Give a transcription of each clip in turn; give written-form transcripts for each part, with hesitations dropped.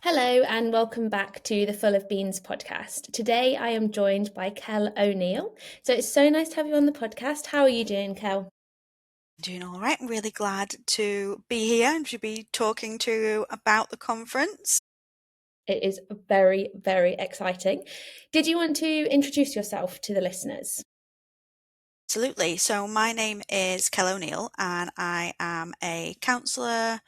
Hello and welcome back to the Full of Beans podcast. Today I am joined by Kel O'Neill. So it's so nice to have you on the podcast. How are you doing, Kel? Doing all right. I'm really glad to be here and to be talking to you about the conference. It is very, very exciting. Did you want to introduce yourself to the listeners? Absolutely. So my name is Kel O'Neill and I am a counsellor,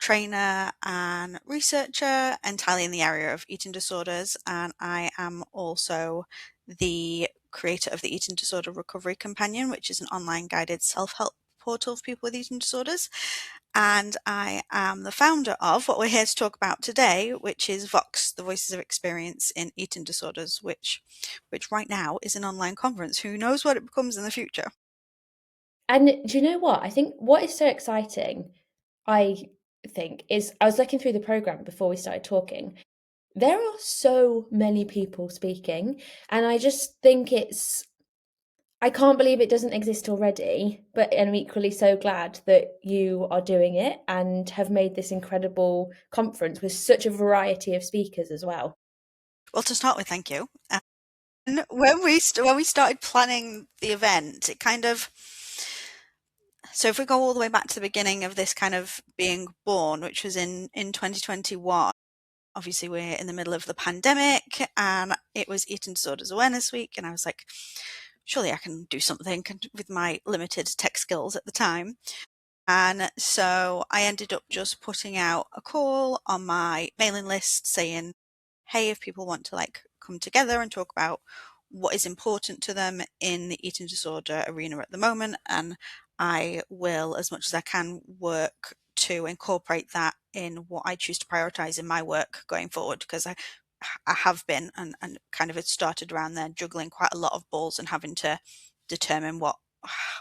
trainer and researcher entirely in the area of eating disorders, and I am also the creator of the Eating Disorder Recovery Companion, which is an online guided self-help portal for people with eating disorders. And I am the founder of what we're here to talk about today, which is VoxED, the Voices of Experience in Eating Disorders, which right now is an online conference. Who knows what it becomes in the future? And do you know what? I think what is so exciting, I think, is I was looking through the program before we started talking. There are so many people speaking, and I just think I can't believe it doesn't exist already, but I'm equally so glad that you are doing it and have made this incredible conference with such a variety of speakers as well. Well, to start with, thank you. And when we started planning the event, it kind of, so if we go all the way back to the beginning of this kind of being born, which was in 2021, obviously we're in the middle of the pandemic and it was Eating Disorders Awareness Week, and I was like, surely I can do something with my limited tech skills at the time. And so I ended up just putting out a call on my mailing list saying, hey, if people want to come together and talk about what is important to them in the eating disorder arena at the moment, and I will, as much as I can, work to incorporate that in what I choose to prioritize in my work going forward, because I have been and kind of it started around there juggling quite a lot of balls and having to determine what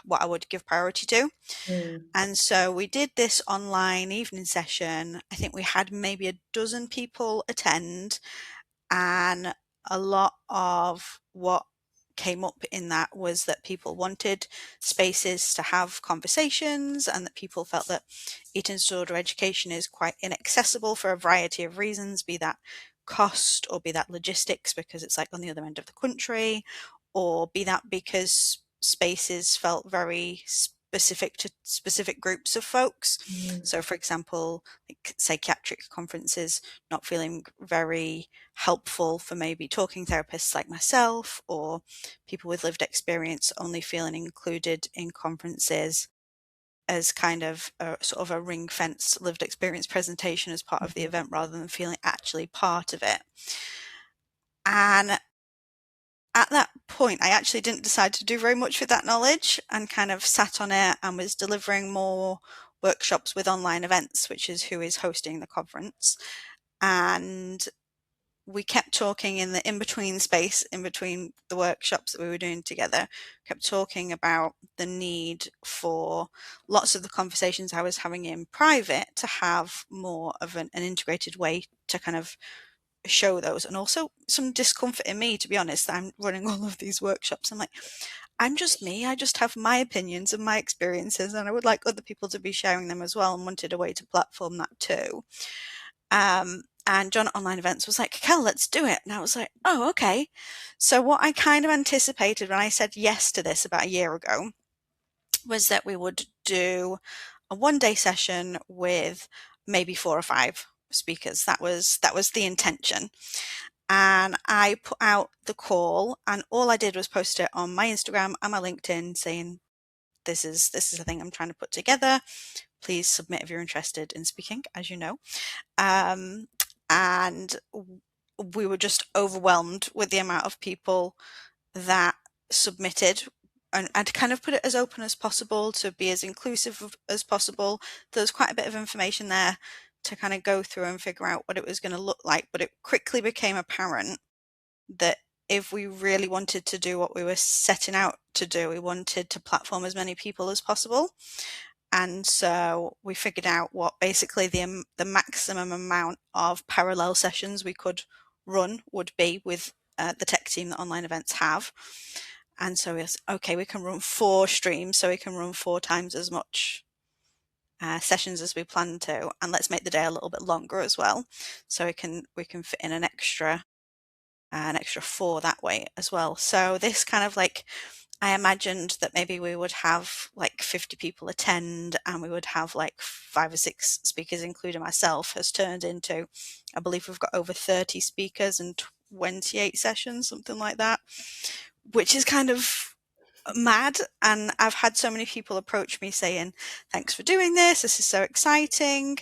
I would give priority to. Mm. And so we did this online evening session. I think we had maybe a dozen people attend, and a lot of what came up in that was that people wanted spaces to have conversations, and that people felt that eating disorder education is quite inaccessible for a variety of reasons, be that cost or be that logistics because it's like on the other end of the country, or be that because spaces felt very specific to specific groups of folks. Mm. So for example, like psychiatric conferences not feeling very helpful for maybe talking therapists like myself, or people with lived experience only feeling included in conferences as kind of a sort of a ring-fenced lived experience presentation as part of the event rather than feeling actually part of it. And at that point, I actually didn't decide to do very much with that knowledge and kind of sat on it and was delivering more workshops with online events, which is who is hosting the conference. And we kept talking in the in-between space, in between the workshops that we were doing together, kept talking about the need for lots of the conversations I was having in private to have more of an integrated way to kind of show those, and also some discomfort in me, to be honest. I'm running all of these workshops. I'm like, I'm just me. I just have my opinions and my experiences, and I would like other people to be sharing them as well, and wanted a way to platform that too. And John at Online Events was like, Kel, let's do it. And I was like, oh, okay. So what I kind of anticipated when I said yes to this about a year ago was that we would do a one-day session with maybe 4 or 5 speakers. That was the intention. And I put out the call, and all I did was post it on my Instagram and my LinkedIn saying, this is a thing I'm trying to put together. Please submit if you're interested in speaking, as you know. And we were just overwhelmed with the amount of people that submitted, and I'd kind of put it as open as possible to be as inclusive as possible. There was quite a bit of information there to kind of go through and figure out what it was going to look like, but it quickly became apparent that if we really wanted to do what we were setting out to do, we wanted to platform as many people as possible. And so we figured out what basically the maximum amount of parallel sessions we could run would be with the tech team that Online Events have. And so we said, okay, we can run 4 streams, so we can run 4 times as much sessions as we plan to, and let's make the day a little bit longer as well, so we can fit in an extra 4 that way as well. So this kind of like, I imagined that maybe we would have like 50 people attend and we would have like 5 or 6 speakers, including myself, has turned into, I believe we've got over 30 speakers and 28 sessions, something like that, which is kind of mad. And I've had so many people approach me saying, thanks for doing this. This is so exciting,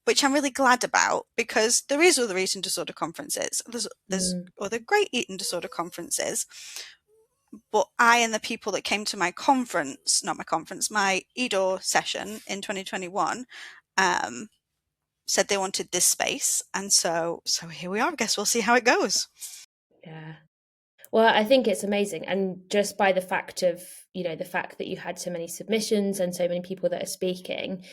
which I'm really glad about, because there is other eating disorder conferences. There's Mm, other great eating disorder conferences, but I and the people that came to my conference, not my conference, my EDOR session in 2021, um, said they wanted this space. And so here we are. I guess we'll see how it goes. yeah. Well, I think it's amazing. And just by the fact of, the fact that you had so many submissions and so many people that are speaking,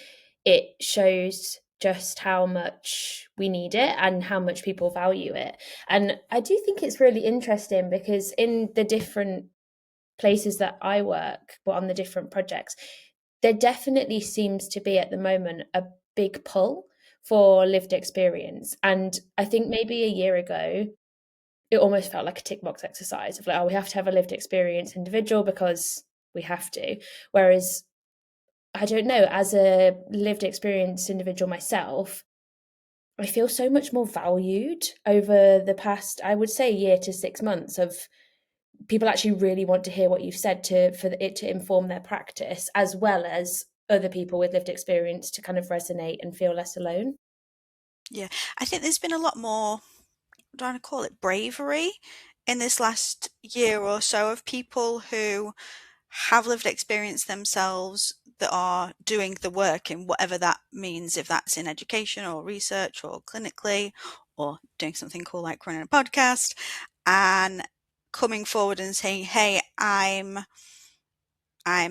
it shows just how much we need it and how much people value it. And I do think it's really interesting because in the different places that I work, but on the different projects, there definitely seems to be at the moment a big pull for lived experience. And I think maybe a year ago, it almost felt like a tick box exercise of like, oh, we have to have a lived experience individual because we have to. Whereas, I don't know, as a lived experience individual myself, I feel so much more valued over the past, I would say, year to 6 months of people actually really want to hear what you've said for it to inform their practice, as well as other people with lived experience to kind of resonate and feel less alone. Yeah, I think there's been a lot more, do I want to call it bravery, in this last year or so, of people who have lived experience themselves, that are doing the work in whatever that means, if that's in education or research or clinically, or doing something cool like running a podcast, and coming forward and saying, hey, I'm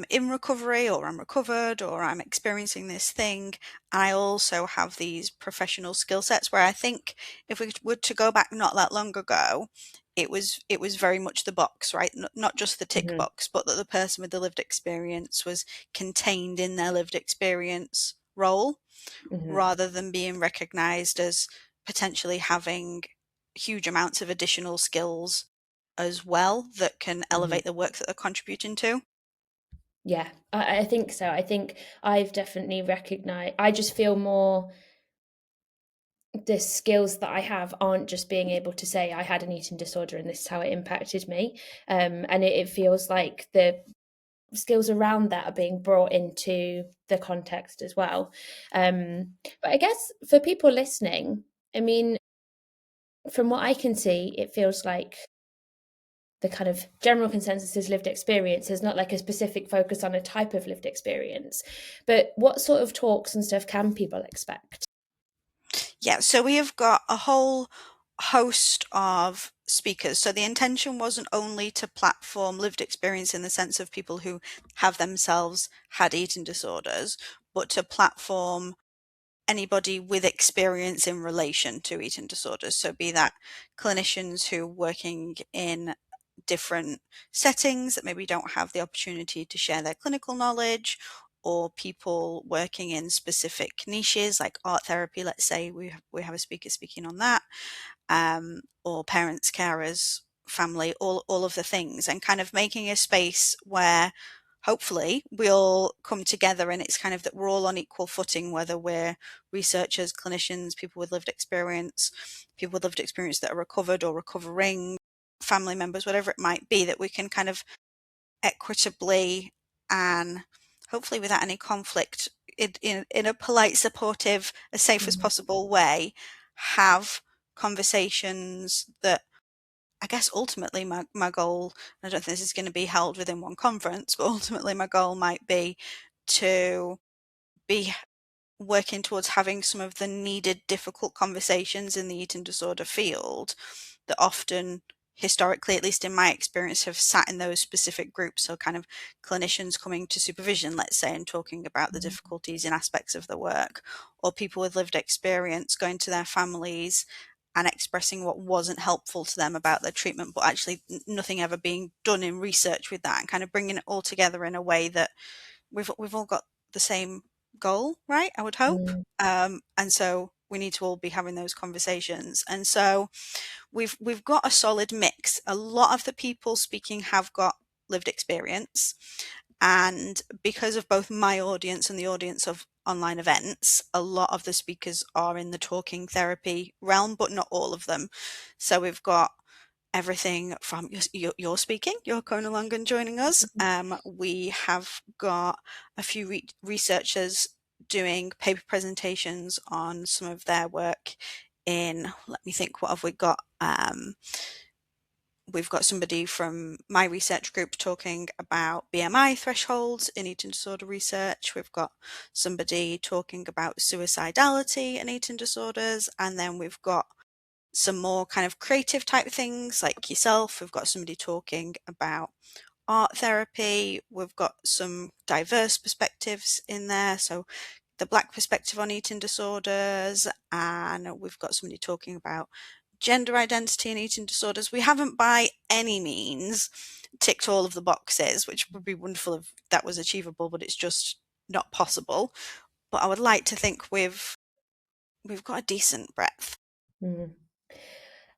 in recovery, or I'm recovered, or I'm experiencing this thing. And I also have these professional skill sets, where I think if we were to go back not that long ago, it was very much the box, right? Not just the tick Hmm. box, but that the person with the lived experience was contained in their lived experience role, Hmm. rather than being recognized as potentially having huge amounts of additional skills as well that can Hmm. elevate the work that they're contributing to. Yeah, I think so. I think I've definitely recognized, I just feel more the skills that I have aren't just being able to say I had an eating disorder and this is how it impacted me. And it feels like the skills around that are being brought into the context as well. But I guess for people listening, I mean, from what I can see, it feels like the kind of general consensus is lived experience. There's not like a specific focus on a type of lived experience. But what sort of talks and stuff can people expect? Yeah, so we have got a whole host of speakers. So the intention wasn't only to platform lived experience in the sense of people who have themselves had eating disorders, but to platform anybody with experience in relation to eating disorders. So be that clinicians who are working in different settings that maybe don't have the opportunity to share their clinical knowledge, or people working in specific niches like art therapy, let's say we have a speaker speaking on that, or parents, carers, family, all of the things, and kind of making a space where hopefully we'll come together, and it's kind of that we're all on equal footing, whether we're researchers, clinicians, people with lived experience, people with lived experience that are recovered or recovering, family members, whatever it might be, that we can kind of equitably and hopefully without any conflict, in a polite, supportive, as safe as Mhm. possible way, have conversations that, I guess ultimately my goal, I don't think this is going to be held within one conference, but ultimately my goal might be to be working towards having some of the needed difficult conversations in the eating disorder field that often, historically, at least in my experience, have sat in those specific groups. So kind of clinicians coming to supervision, let's say, and talking about the Mhm. difficulties in aspects of the work, or people with lived experience going to their families and expressing what wasn't helpful to them about their treatment, but actually nothing ever being done in research with that, and kind of bringing it all together in a way that we've all got the same goal, right? I would hope. Mm. And so we need to all be having those conversations. And so we've got a solid mix. A lot of the people speaking have got lived experience, and because of both my audience and the audience of online events, a lot of the speakers are in the talking therapy realm, but not all of them. So we've got everything from you're speaking, you're going along and joining us. We have got a few researchers doing paper presentations on some of their work in, let me think, what have we got? We've got somebody from my research group talking about BMI thresholds in eating disorder research. We've got somebody talking about suicidality in eating disorders. And then we've got some more kind of creative type things like yourself. We've got somebody talking about art therapy. We've got some diverse perspectives in there. So the Black perspective on eating disorders, and we've got somebody talking about gender identity and eating disorders. We haven't by any means ticked all of the boxes, which would be wonderful if that was achievable, but it's just not possible. But I would like to think we've got a decent breadth. Mm.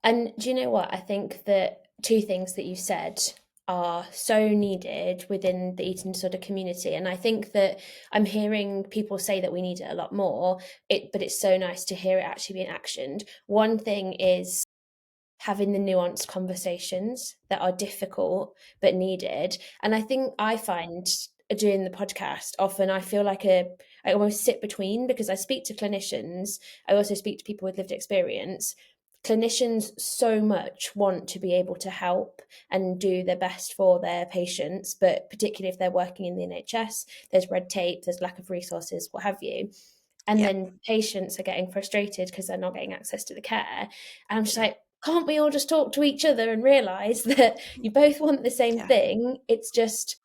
And do you know what? I think that two things that you said are so needed within the eating disorder community. And I think that I'm hearing people say that we need it a lot more. But it's so nice to hear it actually being actioned. One thing is having the nuanced conversations that are difficult but needed. And I think I find doing the podcast often I feel like I almost sit between, because I speak to clinicians, I also speak to people with lived experience. Clinicians so much want to be able to help and do their best for their patients, but particularly if they're working in the NHS, there's red tape, there's lack of resources, what have you. And Yeah, then patients are getting frustrated because they're not getting access to the care. And I'm just yeah, like, can't we all just talk to each other and realize that you both want the same yeah, thing? It's just,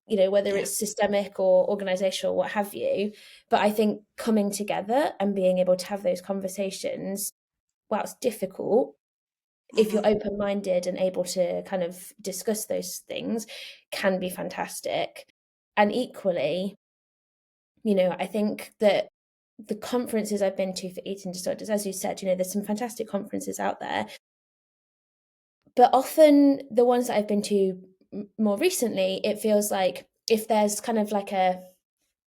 whether yeah. it's systemic or organizational, what have you. But I think coming together and being able to have those conversations, while it's difficult, if Hmm. you're open minded and able to kind of discuss those things, can be fantastic. And equally, I think that the conferences I've been to for eating disorders, as you said, there's some fantastic conferences out there. But often the ones that I've been to more recently, it feels like if there's kind of like a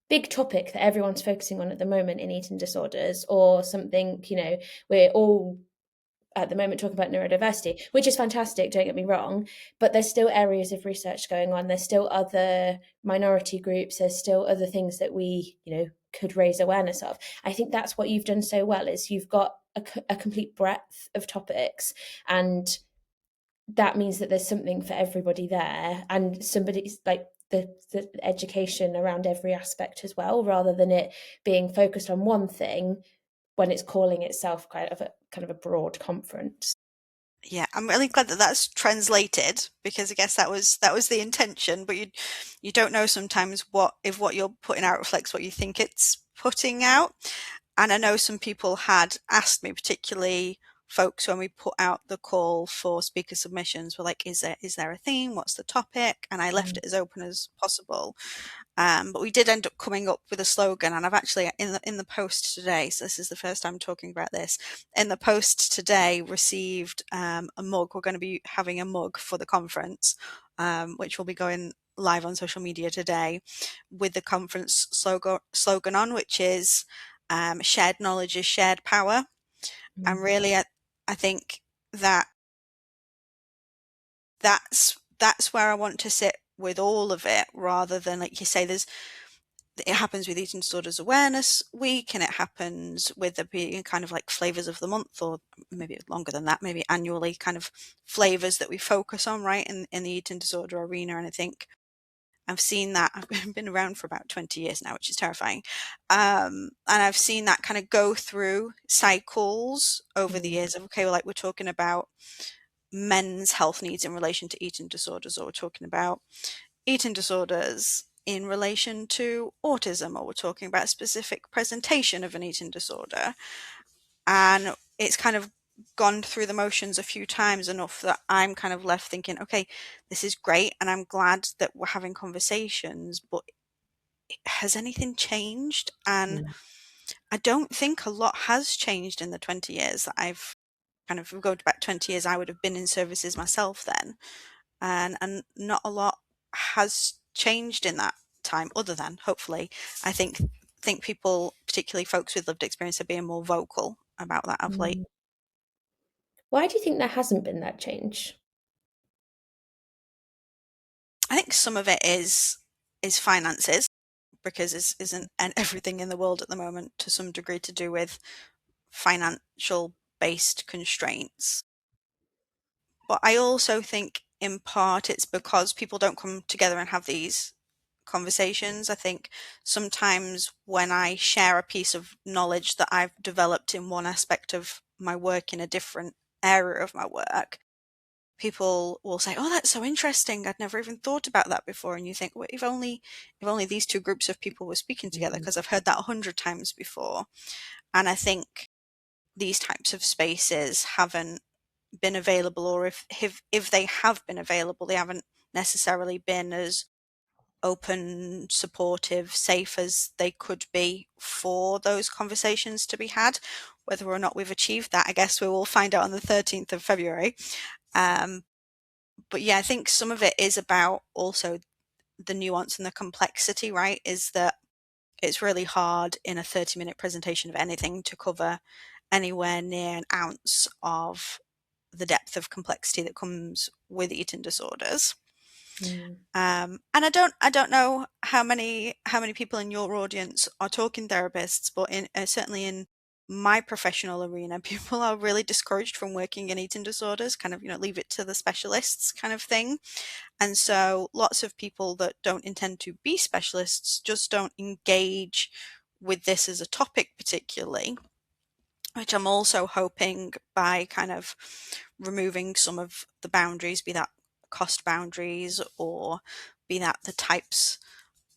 big topic that everyone's focusing on at the moment in eating disorders, or something, we're all at the moment talking about neurodiversity, which is fantastic, don't get me wrong, but there's still areas of research going on. There's still other minority groups. There's still other things that we, could raise awareness of. I think that's what you've done so well, is you've got a complete breadth of topics, and that means that there's something for everybody there, and somebody's like the education around every aspect as well, rather than it being focused on one thing when it's calling itself kind of a broad conference. Yeah, I'm really glad that that's translated, because I guess that was the intention, but you don't know sometimes what you're putting out reflects what you think it's putting out. And I know some people had asked me, particularly folks when we put out the call for speaker submissions, were like, is there a theme? What's the topic? And I left Mm. it as open as possible. But we did end up coming up with a slogan, and I've actually in the post today. So this is the first time talking about this. In the post today, received a mug. We're going to be having a mug for the conference, which will be going live on social media today, with the conference slogan on, which is "Shared knowledge is shared power." And Mm. really, I think that that's where I want to sit with all of it, rather than, like you say, it happens with Eating Disorders Awareness Week, and it happens with there being kind of like flavors of the month, or maybe longer than that, maybe annually, kind of flavors that we focus on, right, in the eating disorder arena. And I think I've seen that. I've been around for about 20 years now, which is terrifying. And I've seen that kind of go through cycles over the Mm. years of, okay, well, like we're talking about men's health needs in relation to eating disorders, or we're talking about eating disorders in relation to autism, or we're talking about a specific presentation of an eating disorder. And it's kind of gone through the motions a few times, enough that I'm kind of left thinking, okay, this is great, and I'm glad that we're having conversations, but has anything changed? And Mm. I don't think a lot has changed in the 20 years that I've kind of, if we go back 20 years, I would have been in services myself then. And not a lot has changed in that time, other than hopefully, I think people, particularly folks with lived experience, are being more vocal about that of late. Mm. Why do you think there hasn't been that change? I think some of it is finances, because isn't and everything in the world at the moment to some degree to do with financial based constraints. But I also think in part it's because people don't come together and have these conversations. I think sometimes when I share a piece of knowledge that I've developed in one aspect of my work in a different area of my work, people will say, "Oh, that's so interesting. I'd never even thought about that before." And you think, well, if only these two groups of people were speaking together, Mm. because I've heard that 100 times before. And I think these types of spaces haven't been available, or if they have been available, they haven't necessarily been as open, supportive, safe as they could be for those conversations to be had. Whether or not we've achieved that, I guess we will find out on the 13th of February. Um, but yeah, I think some of it is about also the nuance and the complexity, right? Is that it's really hard in a 30-minute presentation of anything to cover anywhere near an ounce of the depth of complexity that comes with eating disorders. Mm. And I don't know how many people in your audience are talking therapists, but in certainly in my professional arena, people are really discouraged from working in eating disorders. Kind of, leave it to the specialists, kind of thing. And so, lots of people that don't intend to be specialists just don't engage with this as a topic particularly, which I'm also hoping by kind of removing some of the boundaries, be that cost boundaries or be that the types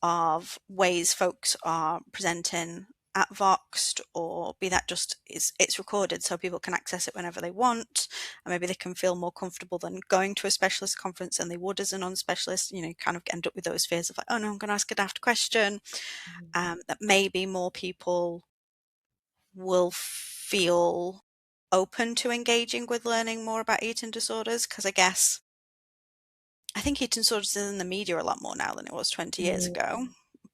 of ways folks are presenting at VoxED, or be that just it's recorded so people can access it whenever they want, and maybe they can feel more comfortable than going to a specialist conference than they would as a non-specialist. Kind of end up with those fears of like, oh no, I'm going to ask a daft question. That maybe more people will feel open to engaging with learning more about eating disorders, because I think eating disorders is in the media a lot more now than it was 20 years Mm. ago.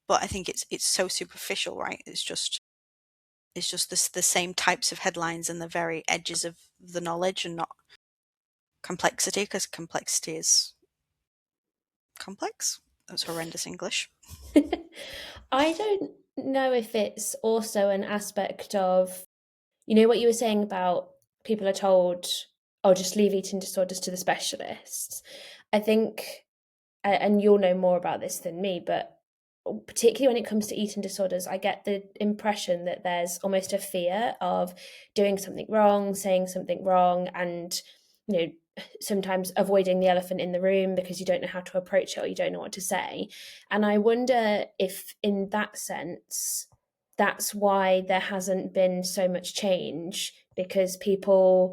But I think it's so superficial, right? It's just the same types of headlines and the very edges of the knowledge, and not complexity, because complexity is complex. That's horrendous English. I don't know if it's also an aspect of, what you were saying about people are told, oh, just leave eating disorders to the specialists. I think, and you'll know more about this than me, but particularly when it comes to eating disorders, I get the impression that there's almost a fear of doing something wrong, saying something wrong, and you know sometimes avoiding the elephant in the room because you don't know how to approach it or you don't know what to say. And I wonder if in that sense that's why there hasn't been so much change, because people,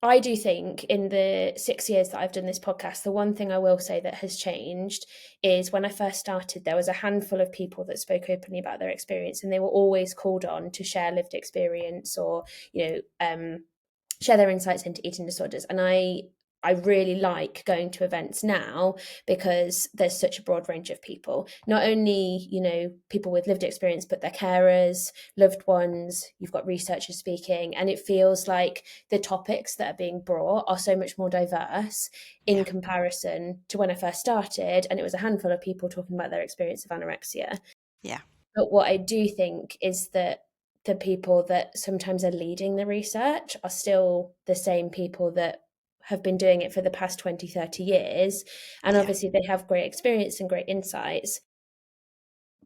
I do think in the 6 years that I've done this podcast, the one thing I will say that has changed is when I first started, there was a handful of people that spoke openly about their experience, and they were always called on to share lived experience or, share their insights into eating disorders. And I really like going to events now because there's such a broad range of people. Not only, people with lived experience, but their carers, loved ones, you've got researchers speaking, and it feels like the topics that are being brought are so much more diverse in Yeah, comparison to when I first started, and it was a handful of people talking about their experience of anorexia. yeah, But what I do think is that the people that sometimes are leading the research are still the same people that have been doing it for the past 20, 30 years. And yeah, obviously they have great experience and great insights.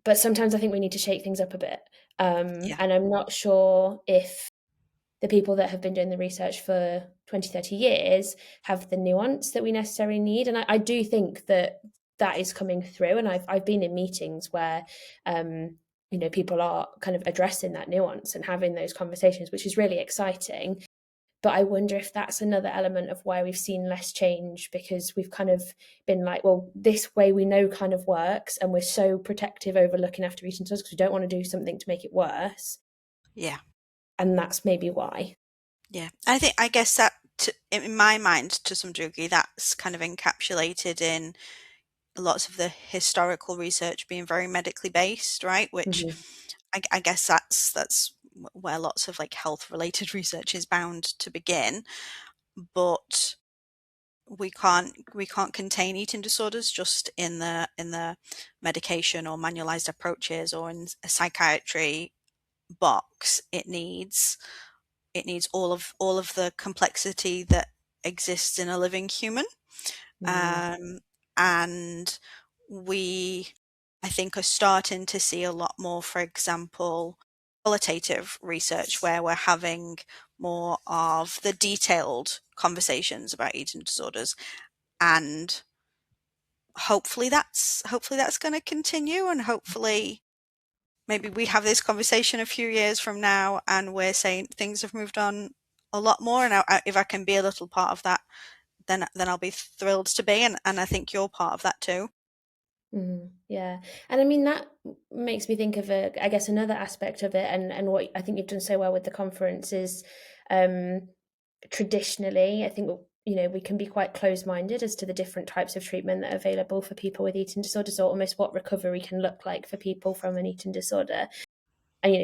But sometimes I think we need to shake things up a bit. yeah, And I'm not sure if the people that have been doing the research for 20, 30 years have the nuance that we necessarily need. And I do think that that is coming through. And I've been in meetings where, people are kind of addressing that nuance and having those conversations, which is really exciting. But I wonder if that's another element of why we've seen less change, because we've kind of been like, well, this way we know kind of works, and we're so protective over looking after eating disorders because we don't want to do something to make it worse. Yeah. And that's maybe why. Yeah. I guess that in my mind, to some degree, that's kind of encapsulated in lots of the historical research being very medically based, right? Which Mm-hmm. I guess that's where lots of like health related research is bound to begin. But we can't contain eating disorders just in the medication or manualized approaches or in a psychiatry box. It needs all of the complexity that exists in a living human. Mm-hmm. Um, and we, I think, are starting to see a lot more, for example, qualitative research where we're having more of the detailed conversations about eating disorders. And hopefully that's going to continue, and hopefully maybe we have this conversation a few years from now and we're saying things have moved on a lot more, and if I can be a little part of that, then I'll be thrilled to be, and I think you're part of that too. Yeah, and I mean that makes me think of I guess another aspect of it, and what I think you've done so well with the conference is, um, traditionally, I think we can be quite closed-minded as to the different types of treatment that are available for people with eating disorders, or almost what recovery can look like for people from an eating disorder. And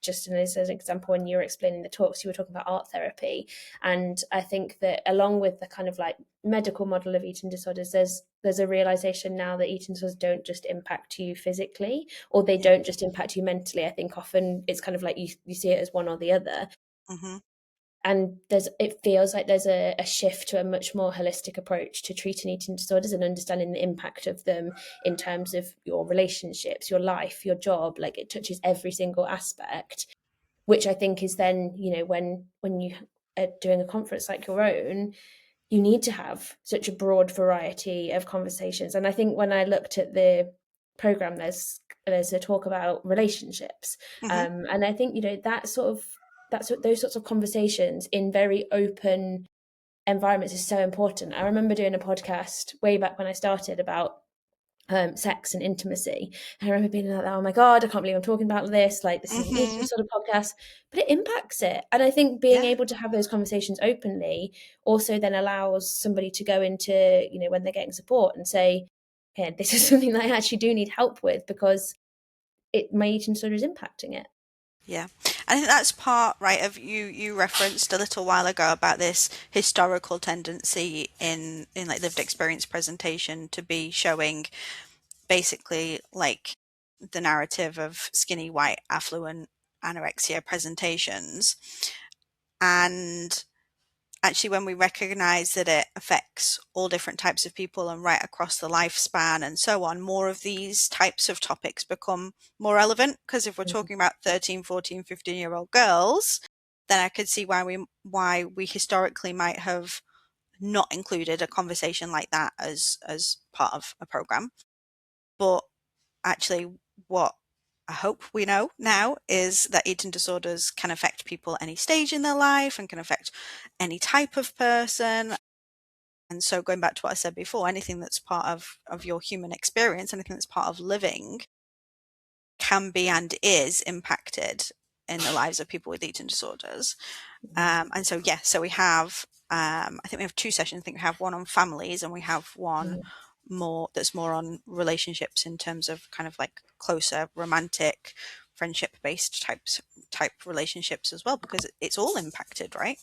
just as an example, when you were explaining the talks, you were talking about art therapy, and I think that along with the kind of like medical model of eating disorders, there's a realization now that eating disorders don't just impact you physically, or they Yeah. don't just impact you mentally. I think often it's kind of like you see it as one or the other. Mhm. And it feels like there's a shift to a much more holistic approach to treating eating disorders and understanding the impact of them in terms of your relationships, your life, your job. Like, it touches every single aspect, which I think is then, when you are doing a conference like your own, you need to have such a broad variety of conversations. And I think when I looked at the program, there's a talk about relationships, Mhm. and I think that's what those sorts of conversations in very open environments is so important. I remember doing a podcast way back when I started about sex and intimacy. And I remember being like, oh my God, I can't believe I'm talking about this. Like, this is an eating Mhm. disorder podcast, but it impacts it. And I think being Yeah. able to have those conversations openly also then allows somebody to go into, when they're getting support and say, hey, this is something that I actually do need help with because my eating disorder is impacting it. Yeah. I think that's part, right, of you referenced a little while ago about this historical tendency in like lived experience presentation to be showing basically like the narrative of skinny white affluent anorexia presentations. And actually, when we recognize that it affects all different types of people and right across the lifespan and so on, more of these types of topics become more relevant. Because if we're talking about 13, 14, 15-year-old girls, then I could see why we historically might have not included a conversation like that as part of a program. But actually, what I hope we know now is that eating disorders can affect people at any stage in their life and can affect any type of person. And so, going back to what I said before, anything that's part of your human experience, anything that's part of living, can be and is impacted in the lives of people with eating disorders. And so, yeah, so we have, I think we have two sessions. I think we have one on families and we have one Mhm. more on relationships in terms of kind of like closer romantic friendship based type relationships as well, because it's all impacted, right?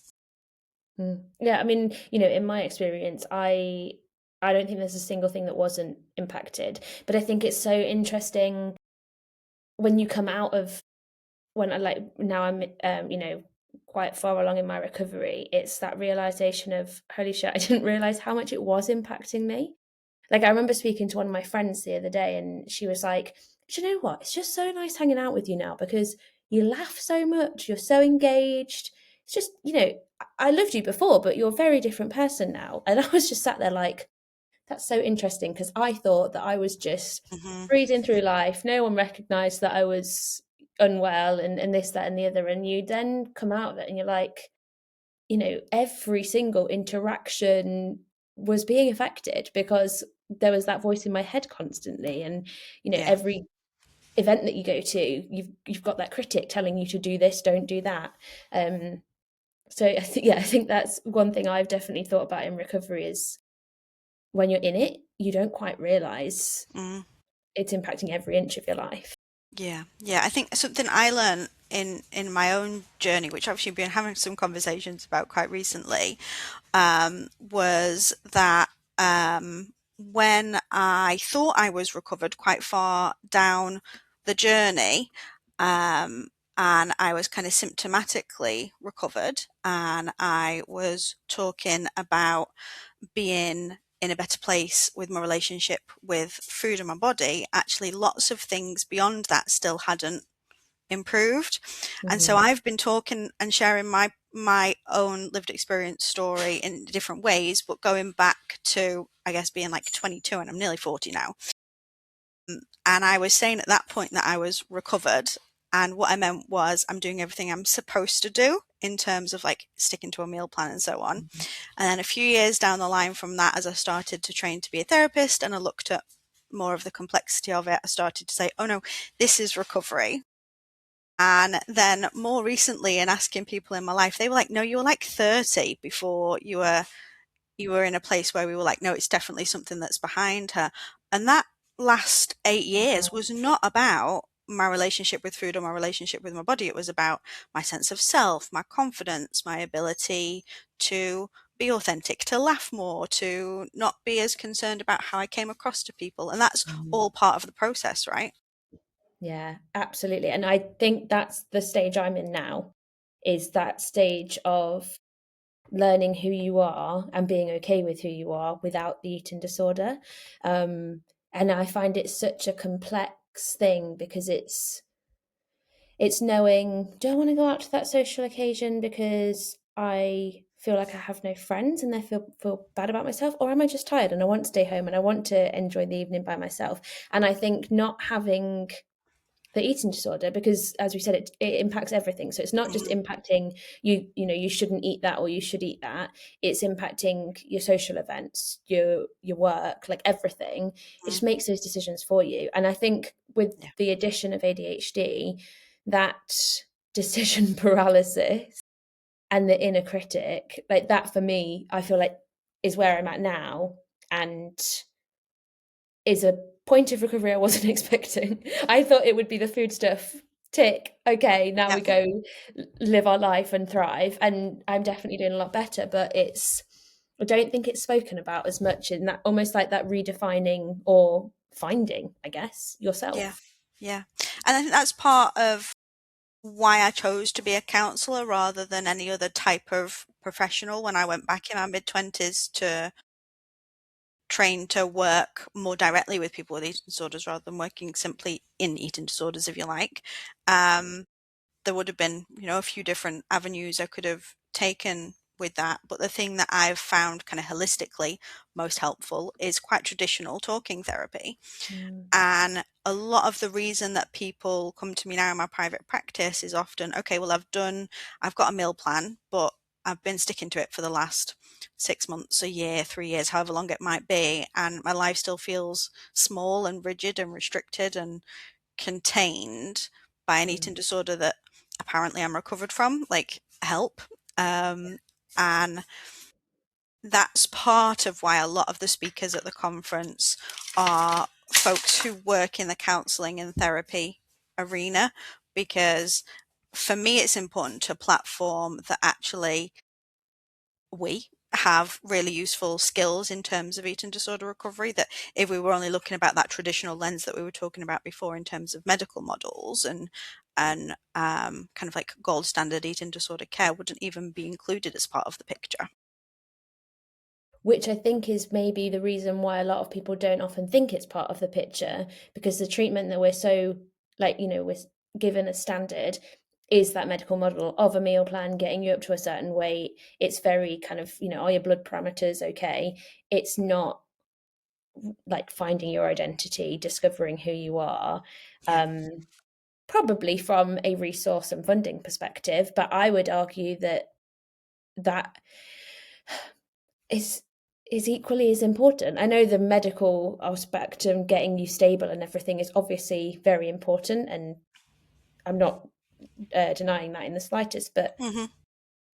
Yeah, I mean, in my experience, I don't think there's a single thing that wasn't impacted. But I think it's so interesting when you come out of when I like now I'm quite far along in my recovery. It's that realization of holy shit, I didn't realize how much it was impacting me. Like, I remember speaking to one of my friends the other day, and she was like, "Do you know what? It's just so nice hanging out with you now because you laugh so much, you're so engaged. It's just, I loved you before, but you're a very different person now." And I was just sat there like, that's so interesting because I thought that I was just Hmm. breezing through life. No one recognized that I was unwell and this, that, and the other. And you then come out of it and you're like, every single interaction was being affected because there was that voice in my head constantly. And Yeah. every event that you go to, you've got that critic telling you to do this, don't do that. So I think that's one thing I've definitely thought about in recovery is when you're in it, you don't quite realize Mm. it's impacting every inch of your life. Yeah, yeah. I think something I learned in my own journey, which I've actually been having some conversations about quite recently, was that when I thought I was recovered quite far down the journey, and I was kind of symptomatically recovered, and I was talking about being in a better place with my relationship with food and my body, actually lots of things beyond that still hadn't improved. And so Mhm. I've been talking and sharing my own lived experience story in different ways, but going back to, I guess, being like 22, and I'm nearly 40 now. And I was saying at that point that I was recovered. And what I meant was I'm doing everything I'm supposed to do in terms of like sticking to a meal plan and so on. Mhm. And then a few years down the line from that, as I started to train to be a therapist and I looked at more of the complexity of it, I started to say, oh no, this is recovery. And then more recently, in asking people in my life, they were like, no, you were like 30 before you were in a place where we were like, no, it's definitely something that's behind her. And that last 8 years Wow. was not about my relationship with food or my relationship with my body. It was about my sense of self, my confidence, my ability to be authentic, to laugh more, to not be as concerned about how I came across to people. And that's Mhm. all part of the process, right? Yeah, absolutely. And I think that's the stage I'm in now, is that stage of learning who you are and being okay with who you are without the eating disorder. Um, and I find it such a complex thing because it's knowing, do I want to go out to that social occasion because I feel like I have no friends and I feel bad about myself, or am I just tired and I want to stay home and I want to enjoy the evening by myself? And I think not having the eating disorder, because as we said, it impacts everything, so it's not just Mhm, impacting you shouldn't eat that or you should eat that. It's impacting your social events, your work, like everything. It mhm. just makes those decisions for you. And I think with Yeah, the addition of ADHD, that decision paralysis and the inner critic, like that for me, I feel like is where I'm at now, and is a point of recovery I wasn't expecting. I thought it would be the food stuff. Tick. Okay, now yeah, we go live our life and thrive. And I'm definitely doing a lot better, but I don't think it's spoken about as much in that, almost like that redefining or finding, I guess, yeah, yourself. yeah. And I think that's part of why I chose to be a counsellor rather than any other type of professional when I went back in my mid-20s to train to work more directly with people with eating disorders rather than working simply in eating disorders, if you like. Um, there would have been, a few different avenues I could have taken with that. But the thing that I've found kind of holistically most helpful is quite traditional talking therapy. Mm, And a lot of the reason that people come to me now in my private practice is often, okay, well, I've got a meal plan, but I've been sticking to it for the last 6 months, a year, 3 years, however long it might be. And my life still feels small and rigid and restricted and contained by an mm, eating disorder that apparently I'm recovered from, like help. And that's part of why a lot of the speakers at the conference are folks who work in the counselling and therapy arena, because for me it's important to platform that actually we have really useful skills in terms of eating disorder recovery, that if we were only looking about that traditional lens that we were talking about before in terms of medical models and kind of like gold standard eating disorder care wouldn't even be included as part of the picture. which I think is maybe the reason why a lot of people don't often think it's part of the picture, because the treatment that we're so, like, we're given a standard is that medical model of a meal plan getting you up to a certain weight. It's very kind of, are your blood parameters okay? It's not like finding your identity, discovering who you are. Yeah. Um, Probably from a resource and funding perspective, but I would argue that that is equally as important. I know the medical aspect and getting you stable and everything is obviously very important, and I'm not denying that in the slightest. But Mm-hmm.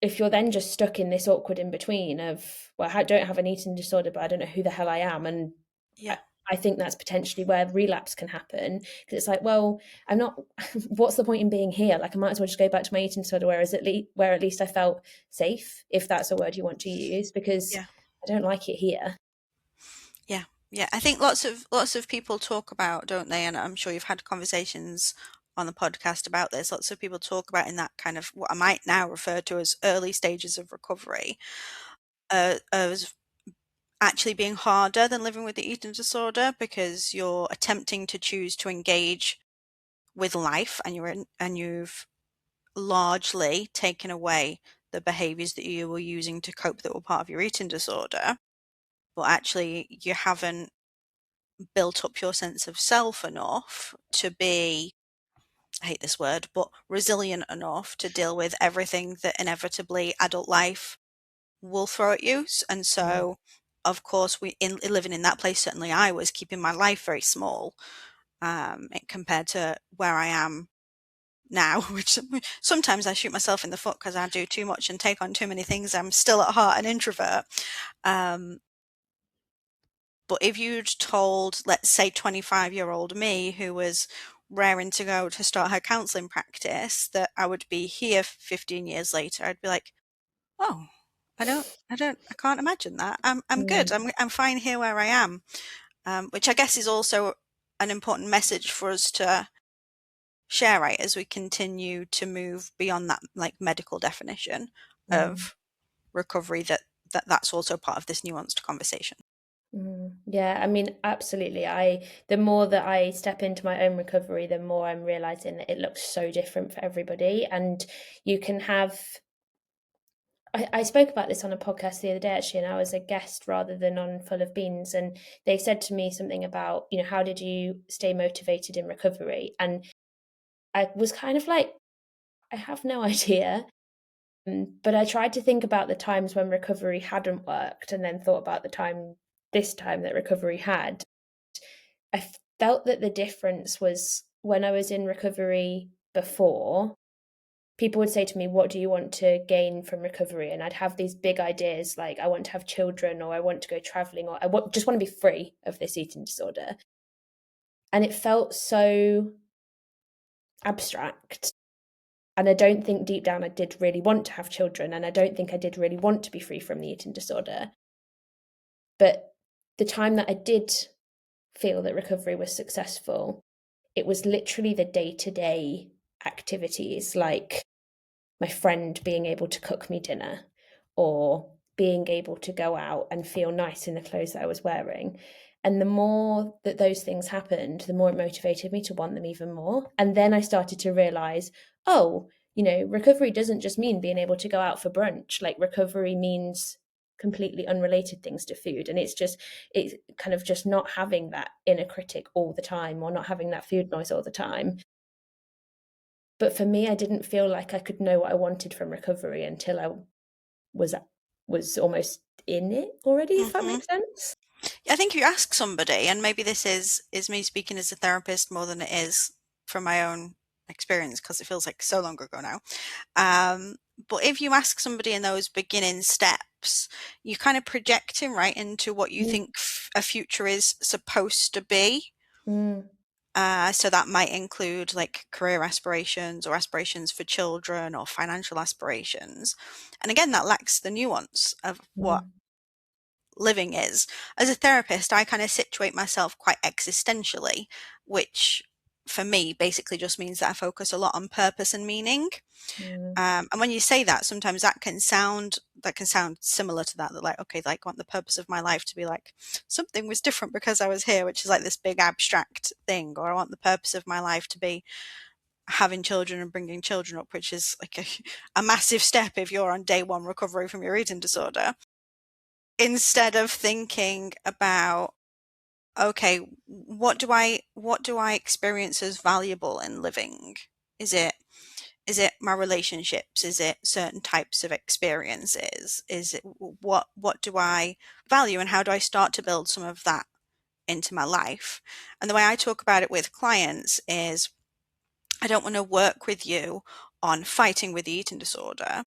if you're then just stuck in this awkward in between of, well, I don't have an eating disorder, but I don't know who the hell I am, and I, Yeah. I think that's potentially where relapse can happen, because it's like, well, I'm not. What's the point in being here? Like, I might as well just go back to my eating disorder, where at least I felt safe, if that's a word you want to use, because Yeah. I don't like it here. Yeah. Yeah. I think lots of people talk about, don't they? And I'm sure you've had conversations on the podcast about this. Lots of people talk about in that kind of what I might now refer to as early stages of recovery, as actually being harder than living with the eating disorder, because you're attempting to choose to engage with life, and you've largely taken away the behaviors that you were using to cope that were part of your eating disorder, but actually you haven't built up your sense of self enough to be, I hate this word, but resilient enough to deal with everything that inevitably adult life will throw at you. And Mm, so, of course, in living in that place, certainly I was keeping my life very small, compared to where I am now, which sometimes I shoot myself in the foot because I do too much and take on too many things. I'm still at heart an introvert. Um, but if you'd told, let's say, 25-year-old me who was raring to go to start her counselling practice that I would be here 15 years later, I'd be like, oh, I can't imagine that. I'm good. mm, I'm fine here where I am. Which I guess is also an important message for us to share, right, as we continue to move beyond that like medical definition mm, of recovery, that's also part of this nuanced conversation. Yeah, I mean, absolutely. The more that I step into my own recovery, the more I'm realizing that it looks so different for everybody. And you can have, I spoke about this on a podcast the other day, actually, and I was a guest rather than on Full of Beans. And they said to me something about, how did you stay motivated in recovery? And I was kind of like, I have no idea. But I tried to think about the times when recovery hadn't worked, and then thought about this time that recovery had. I felt that the difference was when I was in recovery before, people would say to me, "What do you want to gain from recovery?" And I'd have these big ideas like, I want to have children, or I want to go traveling, or just want to be free of this eating disorder. And it felt so abstract. And I don't think deep down I did really want to have children. And I don't think I did really want to be free from the eating disorder. But the time that I did feel that recovery was successful, it was literally the day-to-day activities, like my friend being able to cook me dinner, or being able to go out and feel nice in the clothes that I was wearing. And the more that those things happened, the more it motivated me to want them even more. And then I started to realize, oh, recovery doesn't just mean being able to go out for brunch. Like, recovery means completely unrelated things to food. And it's kind of just not having that inner critic all the time, or not having that food noise all the time. But for me, I didn't feel like I could know what I wanted from recovery until I was was almost in it already, if that Hmm. makes sense. I think if you ask somebody, and maybe this is me speaking as a therapist more than it is from my own experience because it feels like so long ago now. Um, but if you ask somebody in those beginning steps, you kind of projecting right into what you Mm, think a future is supposed to be. mm, So that might include like career aspirations or aspirations for children or financial aspirations. And again, that lacks the nuance of what mm, living is. As a therapist, I kind of situate myself quite existentially, which for me basically just means that I focus a lot on purpose and meaning. mm, And when you say that, sometimes that can sound similar to that. That like, okay, like I want the purpose of my life to be like something was different because I was here, which is like this big abstract thing. Or I want the purpose of my life to be having children and bringing children up, which is like a massive step if you're on day one recovery from your eating disorder. Instead of thinking about, okay, what do I experience as valuable in living? Is it Is it my relationships? Is it certain types of experiences? Is it what do I value, and how do I start to build some of that into my life? And the way I talk about it with clients is, I don't want to work with you on fighting with the eating disorder.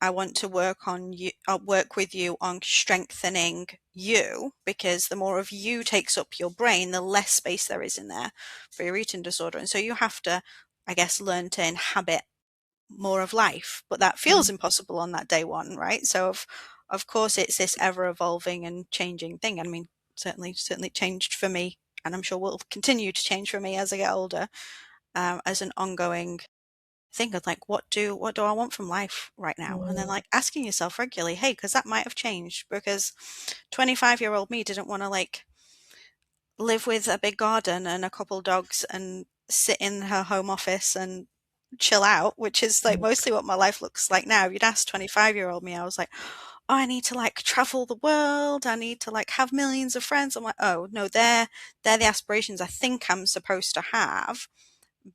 I want to work with you on strengthening you, because the more of you takes up your brain, the less space there is in there for your eating disorder. And so you have to, I guess, learn to inhabit more of life, but that feels Mm. impossible on that day one, right? So of course it's this ever evolving and changing thing. I mean, certainly changed for me, and I'm sure will continue to change for me as I get older, as an ongoing thing of like, what do I want from life right now? And then Mm. like asking yourself regularly, hey, because that might have changed, because 25-year-old me didn't want to like live with a big garden and a couple dogs and sit in her home office and chill out, which is like mostly what my life looks like now. If you'd ask 25-year-old me, I was like, oh, I need to like travel the world. I need to like have millions of friends. I'm like, oh no, they're the aspirations I think I'm supposed to have,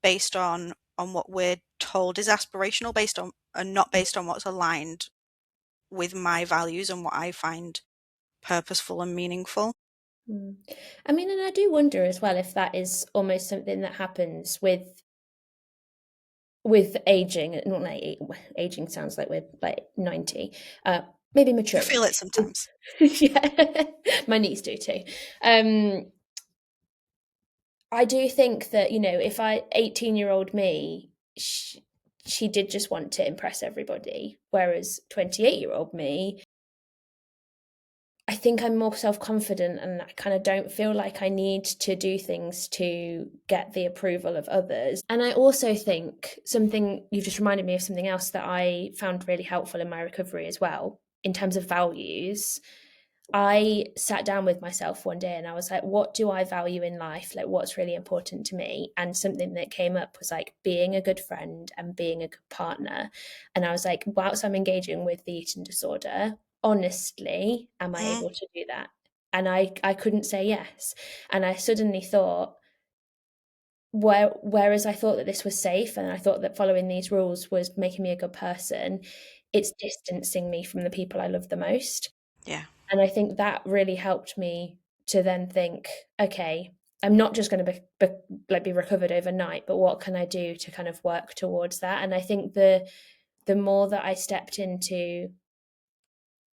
based on what we're told is aspirational, based on, and not based on what's aligned with my values and what I find purposeful and meaningful. Mm. I mean, and I do wonder as well if that is almost something that happens with aging. Not like aging sounds like we're like 90. Maybe I feel it maturity. sometimes. Yeah, my niece do too. Um, I do think that, if 18-year-old me, she did just want to impress everybody, whereas 28-year-old me, I think I'm more self-confident and I kind of don't feel like I need to do things to get the approval of others. And I also think something you've just reminded me of something else that I found really helpful in my recovery as well, in terms of values. I sat down with myself one day and I was like, what do I value in life? Like, what's really important to me? And something that came up was like being a good friend and being a good partner. And I was like, whilst I'm engaging with the eating disorder, honestly, am I Mm, able to do that? And I couldn't say yes. And I suddenly thought, whereas I thought that this was safe and I thought that following these rules was making me a good person, it's distancing me from the people I love the most. yeah. And I think that really helped me to then think, okay, I'm not just going to be recovered overnight, but what can I do to kind of work towards that? And I think the more that I stepped into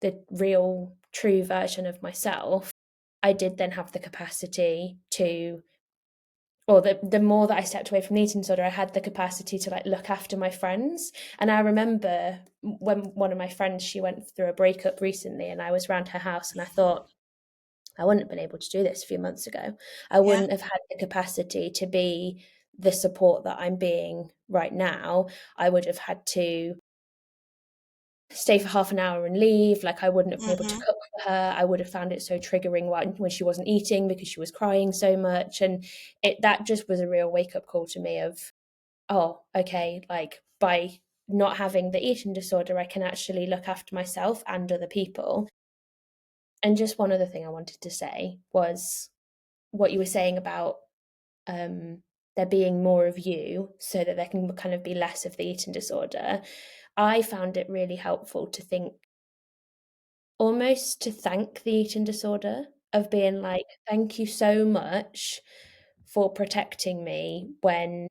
the real, true version of myself, I did then have the capacity to, or the more that I stepped away from the eating disorder, I had the capacity to like look after my friends. And I remember when one of my friends, she went through a breakup recently, and I was around her house, and I thought, I wouldn't have been able to do this a few months ago. I Yeah. wouldn't have had the capacity to be the support that I'm being right now. I would have had to stay for half an hour and leave. Like, I wouldn't have been able to Mhm. cook for her. I would have found it so triggering when she wasn't eating because she was crying so much. And that just was a real wake up call to me of, oh, okay, like by not having the eating disorder, I can actually look after myself and other people. And just one other thing I wanted to say was what you were saying about um, there being more of you so that there can kind of be less of the eating disorder. I found it really helpful to think, almost to thank the eating disorder, of being like, thank you so much for protecting me when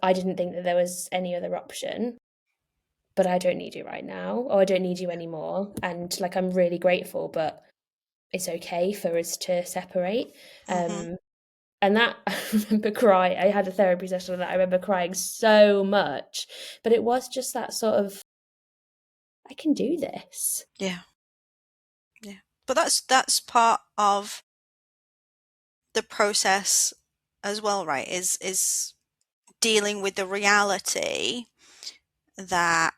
I didn't think that there was any other option. But I don't need you right now, or I don't need you anymore. And like, I'm really grateful, but it's okay for us to separate. Mhm. Um, And that I remember crying. I had a therapy session on that. I remember crying so much, but it was just that sort of, I can do this. Yeah. Yeah. But that's part of the process as well, right? Is dealing with the reality that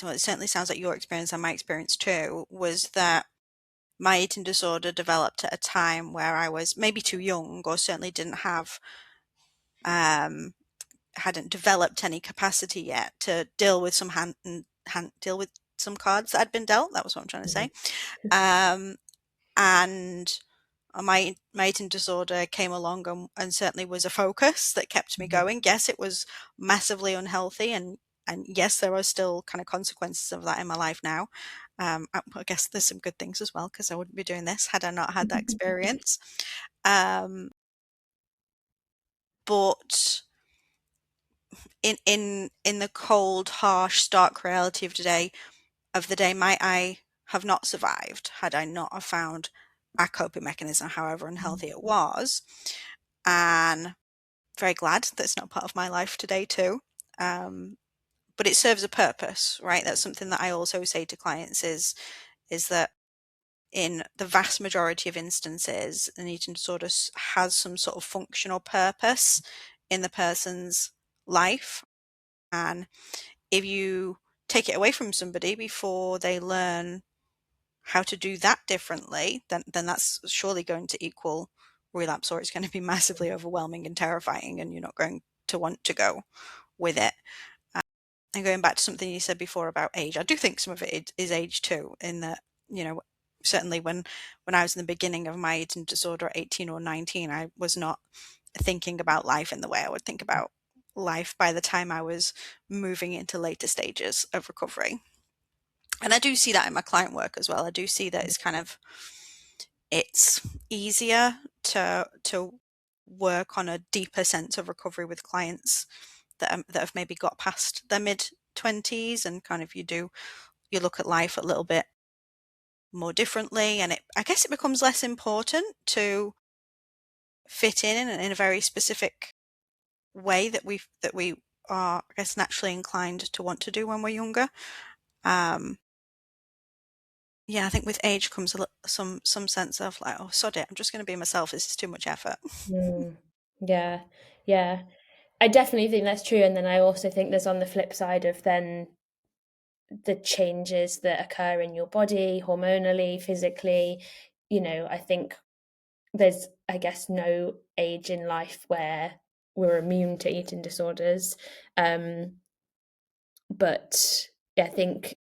well, it certainly sounds like your experience and my experience too was that my eating disorder developed at a time where I was maybe too young, or certainly didn't have um hadn't developed any capacity yet to deal with deal with some cards that had been dealt. That was what I'm trying to Mhm. say. And my eating disorder came along and certainly was a focus that kept me going. Yes, it was massively unhealthy, and yes, there are still kind of consequences of that in my life now. I guess there's some good things as well, because I wouldn't be doing this had I not had that experience. Um, but in the cold, harsh, stark reality of the day, might I have not survived had I not have found a coping mechanism, however unhealthy it was. And very glad that's not part of my life today too. But it serves a purpose, right? That's something that I also say to clients is that in the vast majority of instances, an eating disorder has some sort of functional purpose in the person's life. And if you take it away from somebody before they learn how to do that differently, then that's surely going to equal relapse, or it's going to be massively overwhelming and terrifying, and you're not going to want to go with it. And going back to something you said before about age, I do think some of it is age too, in that, certainly when I was in the beginning of my eating disorder at 18 or 19, I was not thinking about life in the way I would think about life by the time I was moving into later stages of recovery. And I do see that in my client work as well. I do see that it's easier to work on a deeper sense of recovery with clients that have maybe got past their mid-20s, and kind of you look at life a little bit more differently, and I guess it becomes less important to fit in a very specific way that we are, I guess, naturally inclined to want to do when we're younger. Yeah, I think with age comes some sense of like, oh, sod it, I'm just going to be myself. This is too much effort. Yeah, yeah. I definitely think that's true, and then I also think there's on the flip side of then the changes that occur in your body, hormonally, physically. I think there's, I guess, no age in life where we're immune to eating disorders. But yeah, I think,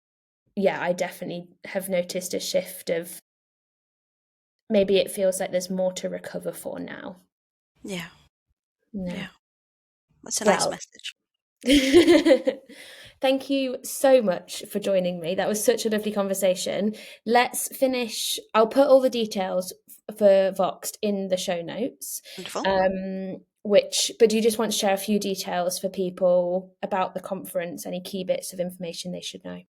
yeah, I definitely have noticed a shift of maybe it feels like there's more to recover for now. Yeah, Yeah. yeah, that's a nice Well, message. thank you so much for joining me. That was such a lovely conversation. Let's finish. I'll put all the details for VoxED in the show notes. Wonderful. But do you just want to share a few details for people about the conference? Any key bits of information they should know?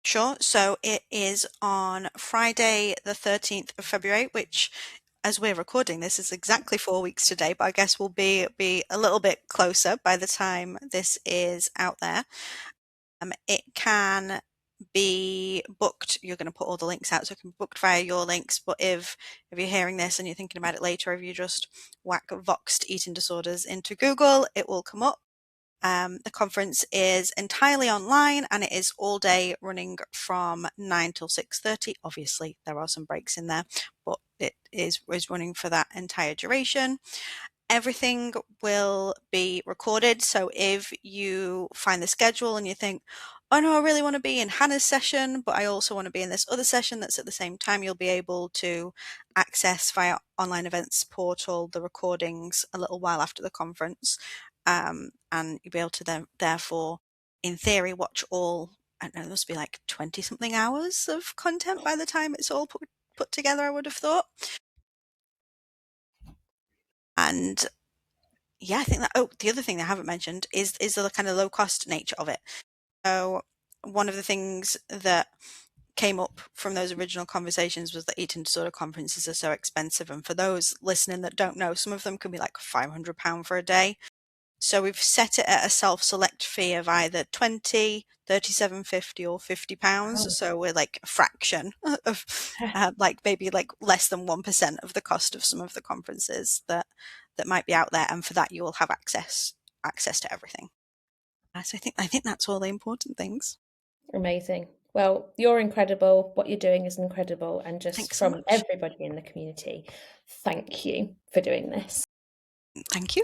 Sure. So it is on Friday, the 13th of February, which, as we're recording this, is exactly 4 weeks today, but I guess will be a little bit closer by the time this is out there. It can be booked. You're going to put all the links out, so it can be booked via your links. But if you're hearing this and you're thinking about it later, if you just whack VoxED eating disorders into Google, it will come up. The conference is entirely online, and it is all day, running from 9 till 6:30. Obviously, there are some breaks in there, but it is running for that entire duration. Everything will be recorded, so if you find the schedule and you think, oh no, I really want to be in Hannah's session, but I also want to be in this other session that's at the same time, you'll be able to access via online events portal the recordings a little while after the conference, and you'll be able to then therefore, in theory, watch all, I don't know, there must be like 20 something hours of content by the time it's all put together, I would have thought. And yeah, I think that, oh, the other thing I haven't mentioned is the kind of low cost nature of it. So one of the things that came up from those original conversations was that eating disorder conferences are so expensive. And for those listening that don't know, some of them can be like £500 for a day. So we've set it at a self-select fee of either 20, 37.50 or £50. Wow. So we're like a fraction of like maybe like less than 1% of the cost of some of the conferences that might be out there. And for that, you will have access to everything. So I think that's all the important things. Amazing. Well, you're incredible. What you're doing is incredible. And just Thanks so from much. everybody in the community, thank you for doing this. Thank you.